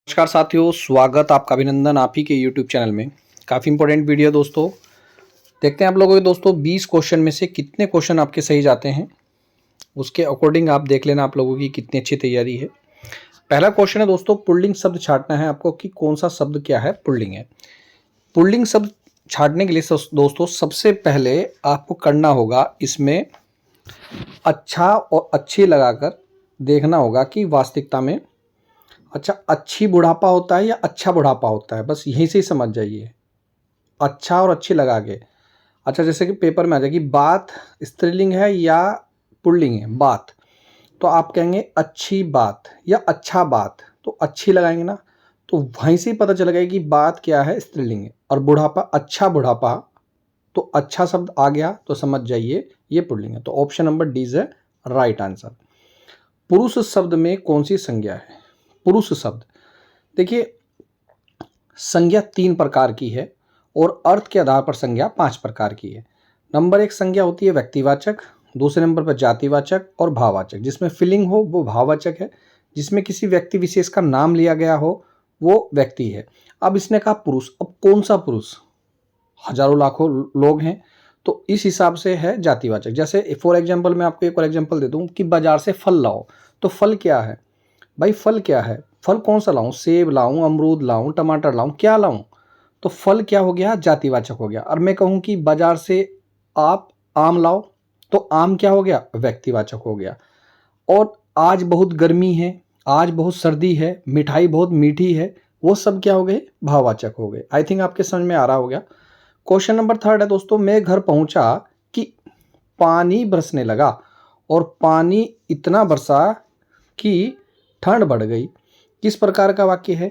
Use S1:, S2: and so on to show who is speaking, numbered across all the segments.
S1: नमस्कार साथियों, स्वागत आपका अभिनंदन आप ही के YouTube चैनल में। काफ़ी इंपॉर्टेंट वीडियो दोस्तों। देखते हैं आप लोगों के दोस्तों 20 क्वेश्चन में से कितने क्वेश्चन आपके सही जाते हैं, उसके अकॉर्डिंग आप देख लेना आप लोगों की कितनी अच्छी तैयारी है। पहला क्वेश्चन है दोस्तों, पुल्लिंग शब्द छांटना है आपको कि कौन सा शब्द क्या है पुल्लिंग है। पुल्लिंग शब्द छांटने के लिए दोस्तों सबसे पहले आपको करना होगा, इसमें अच्छा और अच्छी लगाकर देखना होगा कि वास्तविकता में अच्छा अच्छी बुढ़ापा होता है या अच्छा बुढ़ापा होता है, बस यहीं से ही समझ जाइए। अच्छा और अच्छी लगा के अच्छा, जैसे कि पेपर में आ जाएगी बात स्त्रीलिंग है या पुल्लिंग है बात, तो आप कहेंगे अच्छी बात या अच्छा बात, तो अच्छी लगाएंगे ना, तो वहीं से ही पता चल गया कि बात क्या है स्त्रीलिंग है। और बुढ़ापा अच्छा बुढ़ापा, तो अच्छा शब्द आ गया तो समझ जाइए ये पुल्लिंग है। तो option number D is right answer. पुरुष शब्द में कौन सी संज्ञा है? पुरुष शब्द देखिए, संज्ञा 3 प्रकार की है और अर्थ के आधार पर संज्ञा 5 प्रकार की है। नंबर 1 संज्ञा होती है व्यक्तिवाचक, दूसरे नंबर पर जातिवाचक और भाववाचक। जिसमें फिलिंग हो वो भाववाचक है, जिसमें किसी व्यक्ति विशेष का नाम लिया गया हो वो व्यक्ति है। अब इसने कहा पुरुष, अब कौन सा पुरुष? हजारों लाखों लोग हैं, तो इस हिसाब से है जातिवाचक। जैसे फॉर एग्जाम्पल मैं आपको एक और एग्जाम्पल दे दूं कि बाजार से फल लाओ, तो फल क्या है भाई? फल क्या है? फल कौन सा लाऊं? सेब लाऊं, अमरूद लाऊं, टमाटर लाऊं, क्या लाऊं? तो फल क्या हो गया? जातिवाचक हो गया। और मैं कहूं कि बाजार से आप आम लाओ, तो आम क्या हो गया? व्यक्तिवाचक हो गया। और आज बहुत गर्मी है, आज बहुत सर्दी है, मिठाई बहुत मीठी है, वो सब क्या हो गए? भाववाचक हो गए। आई थिंक आपके समझ में आ रहा हो गया। क्वेश्चन नंबर 3 है दोस्तों, मैं घर पहुंचा कि पानी बरसने लगा, और पानी इतना बरसा कि ठंड बढ़ गई। किस प्रकार का वाक्य है?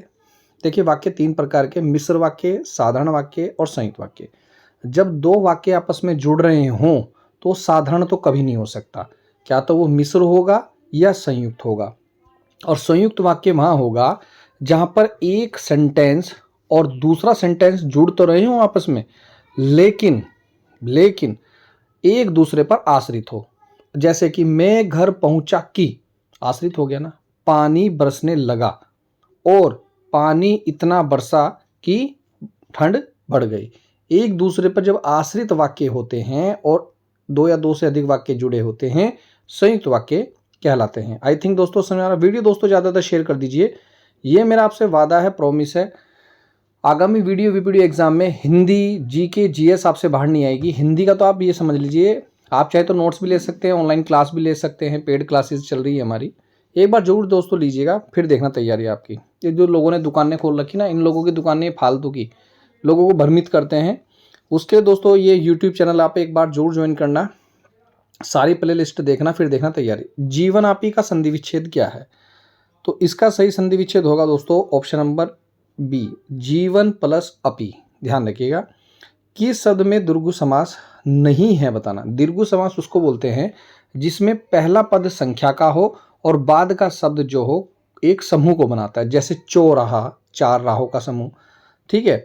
S1: देखिए, वाक्य 3 प्रकार के, मिश्र वाक्य, साधारण वाक्य और संयुक्त वाक्य। जब दो वाक्य आपस में जुड़ रहे हों तो साधारण तो कभी नहीं हो सकता, क्या तो वो मिश्र होगा या संयुक्त होगा। और संयुक्त वाक्य वहां होगा जहां पर एक सेंटेंस और दूसरा सेंटेंस जुड़ तो रहे हों आपस में, लेकिन लेकिन एक दूसरे पर आश्रित हो। जैसे कि मैं घर पहुंचा कि, आश्रित हो गया ना। पानी बरसने लगा, और पानी इतना बरसा कि ठंड बढ़ गई। एक दूसरे पर जब आश्रित वाक्य होते हैं और दो या दो से अधिक वाक्य जुड़े होते हैं, संयुक्त वाक्य कहलाते हैं। आई थिंक दोस्तों समझ आ रहा। वीडियो दोस्तों ज़्यादातर शेयर कर दीजिए, ये मेरा आपसे वादा है, प्रॉमिस है। आगामी वीडियो एग्जाम में हिंदी, जीके, जीएस आपसे बाहर नहीं आएगी। हिंदी का तो आप ये समझ लीजिए, आप चाहे तो नोट्स भी ले सकते हैं, ऑनलाइन क्लास भी ले सकते हैं, पेड क्लासेस चल रही है हमारी। एक बार जरूर दोस्तों लीजिएगा, फिर देखना तैयारी आपकी। ये जो लोगों ने दुकानें खोल रखी ना, इन लोगों की दुकानें फालतू की, लोगों को भ्रमित करते हैं। उसके दोस्तों ये यूट्यूब चैनल आप एक बार जरूर ज्वाइन करना, सारी प्ले लिस्ट देखना, फिर देखना तैयारी। जीवन आपी का संधि विच्छेद क्या है? तो इसका सही संधि विच्छेद होगा दोस्तों ऑप्शन नंबर बी, जीवन प्लस अपी। ध्यान रखिएगा। किस शब्द में दीर्घ समास नहीं है बताना। दीर्घ समास उसको बोलते हैं जिसमें पहला पद संख्या का हो और बाद का शब्द जो हो एक समूह को बनाता है। जैसे चौराहा, 4 राहों का समूह, ठीक है।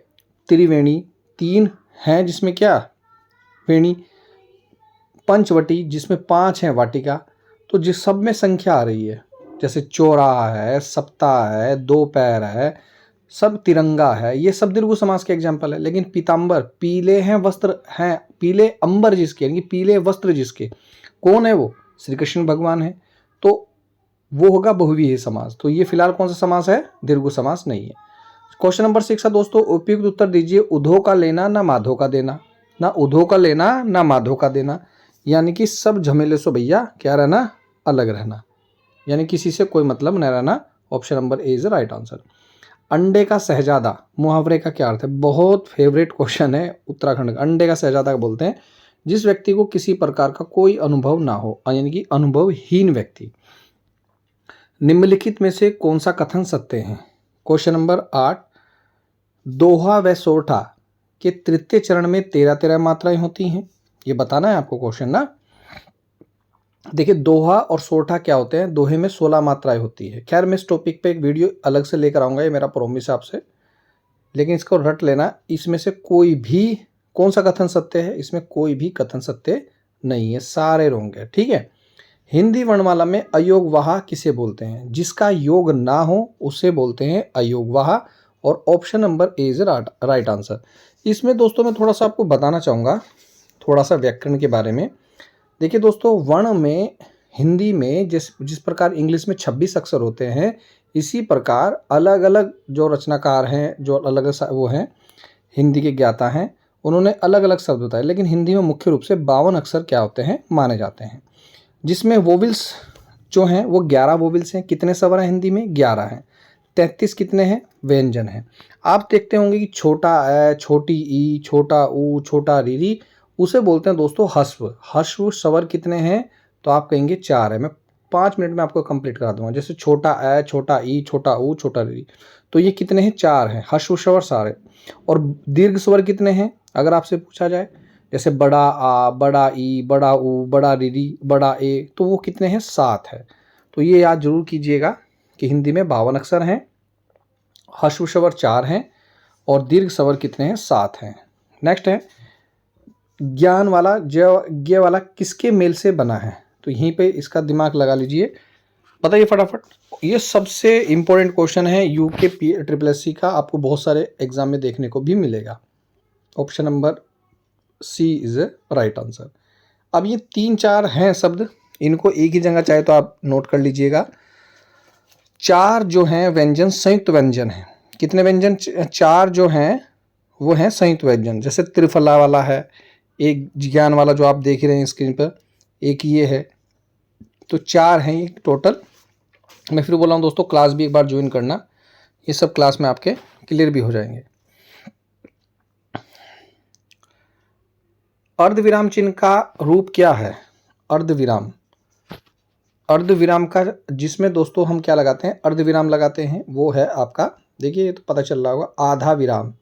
S1: त्रिवेणी, 3 हैं जिसमें क्या वेणी। पंचवटी, जिसमें 5 हैं वाटिका। तो जिस सब में संख्या आ रही है, जैसे चौराहा है, सप्ताह है, दोपहर है, सब तिरंगा है, ये सब दीर्घ समास के एग्जाम्पल है। लेकिन पीताम्बर, पीले हैं वस्त्र हैं, पीले अंबर जिसके, यानी पीले वस्त्र जिसके, कौन है वो? श्री कृष्ण भगवान है, तो वो होगा बहुव्रीहि समास। तो ये फिलहाल कौन सा समास है? दीर्घ समास नहीं है। क्वेश्चन नंबर 6 है दोस्तों, उपयुक्त उत्तर दीजिए। उधो का लेना ना माधो का देना। ना उधो का लेना ना माधो का देना, यानी कि सब झमेले से भैया क्या रहना? अलग रहना, यानी किसी से कोई मतलब न रहना। Option number A is right answer. अंडे का शहजादा मुहावरे का क्या अर्थ है? बहुत फेवरेट क्वेश्चन है उत्तराखंड का। अंडे का शहजादा बोलते हैं जिस व्यक्ति को किसी प्रकार का कोई अनुभव ना हो, यानी कि अनुभवहीन व्यक्ति। निम्नलिखित में से कौन सा कथन सत्य है? क्वेश्चन नंबर 8, दोहा व सोरठा के तृतीय चरण में 13-13 मात्राएं होती हैं, ये बताना है आपको क्वेश्चन ना। देखिए, दोहा और सोरठा क्या होते हैं? दोहे में 16 मात्राएं होती है। खैर, मैं इस टॉपिक पे एक वीडियो अलग से लेकर आऊंगा, ये मेरा प्रॉमिस है आपसे, लेकिन इसको रट लेना। इसमें से कोई भी कौन सा कथन सत्य है? इसमें कोई भी कथन सत्य नहीं है, सारे रॉन्ग है, ठीक है। हिंदी वर्णमाला में अयोगवाह किसे बोलते हैं? जिसका योग ना हो उसे बोलते हैं अयोगवाह, और option number A is right answer. इसमें दोस्तों मैं थोड़ा सा आपको बताना चाहूँगा थोड़ा सा व्याकरण के बारे में। देखिए दोस्तों, वर्ण में हिंदी में जिस प्रकार इंग्लिश में 26 अक्षर होते हैं, इसी प्रकार अलग अलग जो रचनाकार हैं, जो अलग अलग वो हैं हिंदी के ज्ञाता हैं, उन्होंने अलग अलग शब्द बताए, लेकिन हिंदी में मुख्य रूप से 52 अक्षर क्या होते हैं माने जाते हैं, जिसमें वोविल्स जो हैं वो 11 वोविल्स हैं। कितने स्वर हैं हिंदी में? 11 हैं। 33 कितने हैं? व्यंजन हैं। आप देखते होंगे कि छोटा ए, छोटी ई, छोटा ऊ, छोटा रीरी, उसे बोलते हैं दोस्तों हस्व। हस्व स्वर कितने हैं? तो आप कहेंगे 4 है। मैं 5 मिनट में आपको कंप्लीट करा दूंगा। जैसे छोटा ए, छोटा ई, छोटा ऊ, छोटा रीरी, तो ये कितने हैं? 4 हैं हस्व स्वर सारे। और दीर्घ स्वर कितने हैं अगर आपसे पूछा जाए? जैसे बड़ा आ, बड़ा ई, बड़ा ऊ, बड़ा रीरी, बड़ा ए, तो वो कितने हैं? 7 है। तो ये याद जरूर कीजिएगा कि हिंदी में 52 अक्षर हैं, हस्व स्वर 4 हैं, और दीर्घ स्वर कितने हैं? 7 हैं। नेक्स्ट है ज्ञान वाला ज्ञ वाला किसके मेल से बना है? तो यहीं पे इसका दिमाग लगा लीजिए, बताइए फटाफट। ये सबसे इंपॉर्टेंट क्वेश्चन है यूके SSC का, आपको बहुत सारे एग्जाम में देखने को भी मिलेगा। Option number C is right answer. अब ये 3-4 हैं शब्द, इनको एक ही जगह चाहे तो आप नोट कर लीजिएगा। 4 जो हैं व्यंजन संयुक्त व्यंजन हैं। कितने व्यंजन? 4 जो हैं वो हैं संयुक्त व्यंजन। जैसे त्रिफला वाला है, एक ज्ञान वाला जो आप देख रहे हैं स्क्रीन पर, एक ये है, तो 4 हैं ये टोटल। मैं फिर बोल रहा हूँ दोस्तों, क्लास भी एक बार ज्वाइन करना, ये सब क्लास में आपके क्लियर भी हो जाएंगे। अर्धविराम चिन्ह का रूप क्या है? अर्धविराम, अर्धविराम का जिसमें दोस्तों हम क्या लगाते हैं? अर्धविराम लगाते हैं, वो है आपका, देखिए ये तो पता चल रहा होगा, आधा विराम,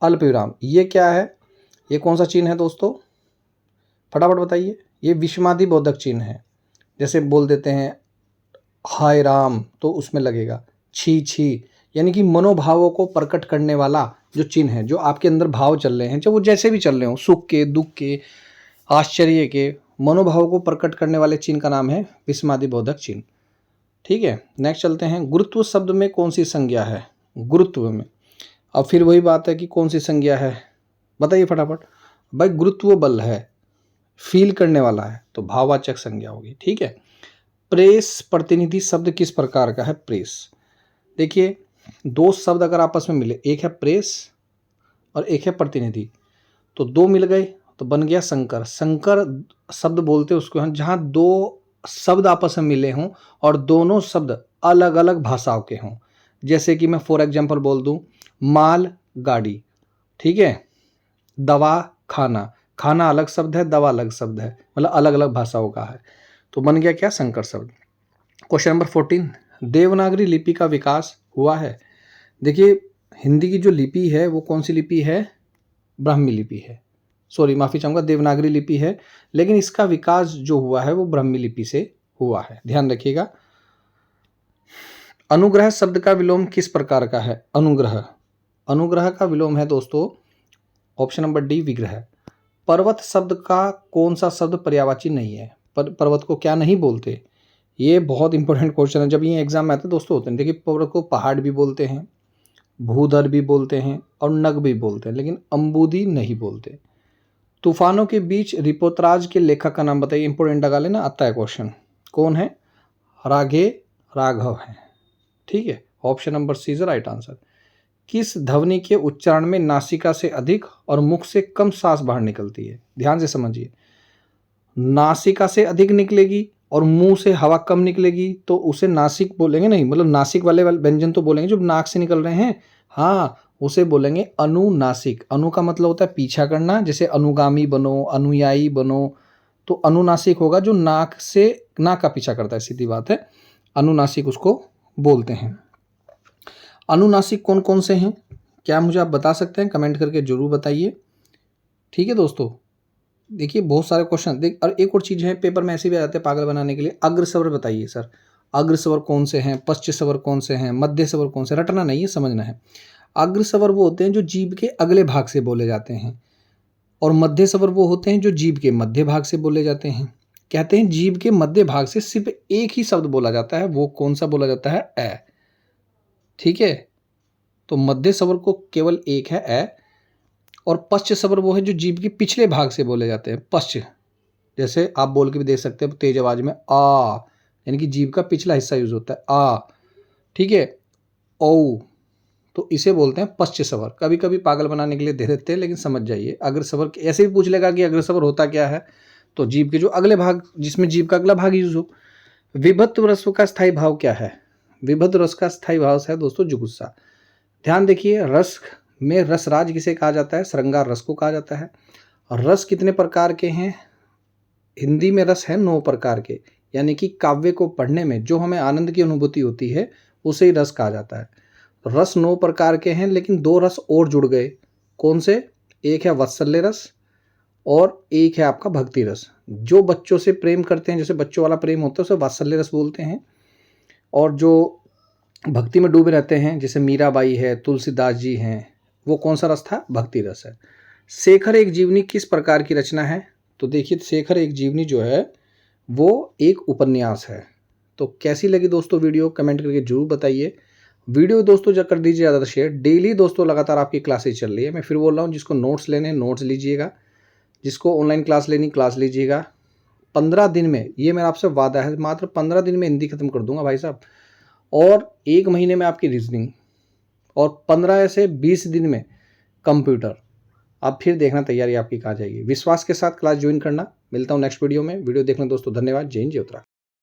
S1: अल्प विराम। ये क्या है? ये कौन सा चिन्ह है दोस्तों? फटाफट बताइए। ये विषमादि बोधक चिन्ह है। जैसे बोल देते हैं हाय राम, तो उसमें लगेगा छी छी, यानी कि मनोभावों को प्रकट करने वाला जो चिन्ह है, जो आपके अंदर भाव चल रहे हैं, चाहे वो जैसे भी चल रहे हो, सुख के, दुख के, आश्चर्य के, मनोभाव को प्रकट करने वाले चिन्ह का नाम है विषमादि बोधक चिन्ह। ठीक है, नेक्स्ट चलते हैं। गुरुत्व शब्द में कौन सी संज्ञा है? गुरुत्व में, अब फिर वही बात है कि कौन सी संज्ञा है, बताइए फटाफट। भाई गुरुत्व बल है, फील करने वाला है, तो भाववाचक संज्ञा होगी। ठीक है। प्रेस प्रतिनिधि शब्द किस प्रकार का है? प्रेस, देखिए 2 शब्द अगर आपस में मिले, एक है प्रेस और एक है प्रतिनिधि, तो 2 मिल गए तो बन गया संकर। संकर शब्द बोलते हैं उसको जहाँ 2 शब्द आपस में मिले हों और दोनों शब्द अलग अलग भाषाओं के हों। जैसे कि मैं फॉर एग्जांपल बोल दूं माल गाड़ी, ठीक है, दवा खाना, खाना अलग शब्द है, दवा अलग शब्द है, मतलब अलग अलग भाषाओं का है, तो बन गया क्या? संकर शब्द। क्वेश्चन नंबर 14, देवनागरी लिपि का विकास हुआ है? देखिए हिंदी की जो लिपि है वो कौन सी लिपि है? ब्राह्मी लिपि है, सॉरी माफ़ी चाहूँगा, देवनागरी लिपि है, लेकिन इसका विकास जो हुआ है वो ब्राह्मी लिपि से हुआ है, ध्यान रखिएगा। अनुग्रह शब्द का विलोम किस प्रकार का है? अनुग्रह, अनुग्रह का विलोम है दोस्तों ऑप्शन नंबर डी विग्रह। पर्वत शब्द का कौन सा शब्द पर्यायवाची नहीं है? पर्वत को क्या नहीं बोलते? ये बहुत इंपॉर्टेंट क्वेश्चन है, जब ये एग्जाम में आते दोस्तों होते हैं। देखिए पर्वत को पहाड़ भी बोलते हैं, भूधर भी बोलते हैं और नग भी बोलते हैं, लेकिन अंबुदी नहीं बोलते। तूफानों के बीच रिपोतराज के लेखक का नाम बताइए। इंपोर्टेंट लगा लेना, आता है क्वेश्चन। कौन है? राघे राघव है। ठीक है, option number C is right answer. किस ध्वनि के उच्चारण में नासिका से अधिक और मुख से कम सांस बाहर निकलती है? ध्यान से समझिए, नासिका से अधिक निकलेगी और मुंह से हवा कम निकलेगी तो उसे नासिक बोलेंगे नहीं, मतलब नासिक वाले व्यंजन तो बोलेंगे जो नाक से निकल रहे हैं, हाँ उसे बोलेंगे अनुनासिक। अनु का मतलब होता है पीछा करना, जैसे अनुगामी बनो, अनुयायी बनो, तो अनुनासिक होगा जो नाक से, नाक का पीछा करता है, सीधी बात है, अनुनासिक उसको बोलते हैं। अनुनासिक कौन कौन से हैं, क्या मुझे आप बता सकते हैं? कमेंट करके जरूर बताइए। ठीक है दोस्तों, देखिए बहुत सारे क्वेश्चन देख, और एक और चीज़ है पेपर में ऐसे भी आ जाते हैं पागल बनाने के लिए। अग्र स्वर बताइए सर, अग्र स्वर कौन से हैं, पश्च स्वर कौन से हैं, मध्य स्वर कौन से, रटना नहीं है, समझना है। अग्र स्वर वो होते हैं जो जीभ के अगले भाग से बोले जाते हैं, और मध्य स्वर वो होते हैं जो जीभ के मध्य भाग से बोले जाते हैं, कहते हैं जीभ के मध्य भाग से सिर्फ एक ही शब्द बोला जाता है, वो कौन सा बोला जाता है? ए। ठीक है, तो मध्य स्वर को केवल एक है ए, और पश्च स्वर वो है जो जीभ के पिछले भाग से बोले जाते हैं, पश्च। जैसे आप बोल के भी देख सकते हैं तेज आवाज में आ, यानी कि जीभ का पिछला हिस्सा यूज होता है आ। ठीक है, औ, तो इसे बोलते हैं पश्च स्वर। कभी कभी पागल बनाने के लिए दे देते हैं, लेकिन समझ जाइए अग्र स्वर ऐसे भी पूछ लेगा कि अग्र स्वर होता क्या है, तो जीभ के जो अगले भाग, जिसमें जीभ का अगला भाग यूज हो। विभक्त रस्व का स्थायी भाव क्या है? विभक्त रस का स्थायी भाव है दोस्तों जुगुस्सा। ध्यान देखिए, रस में रसराज किसे कहा जाता है? श्रृंगार रस को कहा जाता है। रस कितने प्रकार के हैं? हिंदी में रस है 9 प्रकार के, यानी कि काव्य को पढ़ने में जो हमें आनंद की अनुभूति होती है उसे ही रस कहा जाता है। रस 9 प्रकार के हैं, लेकिन 2 रस और जुड़ गए। कौन से? एक है वात्सल्य रस और एक है आपका भक्ति रस। जो बच्चों से प्रेम करते हैं, जैसे बच्चों वाला प्रेम होता है उसे वात्सल्य रस बोलते हैं, और जो भक्ति में डूबे रहते हैं जैसे मीराबाई है, तुलसीदास जी हैं, वो कौन सा रस था? भक्ति रस है। शेखर एक जीवनी किस प्रकार की रचना है? तो देखिए, शेखर एक जीवनी जो है वो एक उपन्यास है। तो कैसी लगी दोस्तों वीडियो, कमेंट करके जरूर बताइए। वीडियो दोस्तों जब कर दीजिए ज़्यादा शेयर। डेली दोस्तों लगातार आपकी क्लासेज चल रही है। मैं फिर बोल रहा हूँ, जिसको नोट्स लेने नोट्स लीजिएगा, जिसको ऑनलाइन क्लास लेनी क्लास लीजिएगा। 15 दिन में, ये मेरा आपसे वादा है, मात्र 15 दिन में हिंदी खत्म कर दूंगा भाई साहब, और 1 महीने में आपकी रीजनिंग, और 15 से 20 दिन में कंप्यूटर। अब फिर देखना तैयारी आपकी कहाँ जाएगी। विश्वास के साथ क्लास ज्वाइन करना। मिलता हूँ नेक्स्ट वीडियो में। वीडियो देखना दोस्तों, धन्यवाद। जय हिंद, जय उत्तराखंड।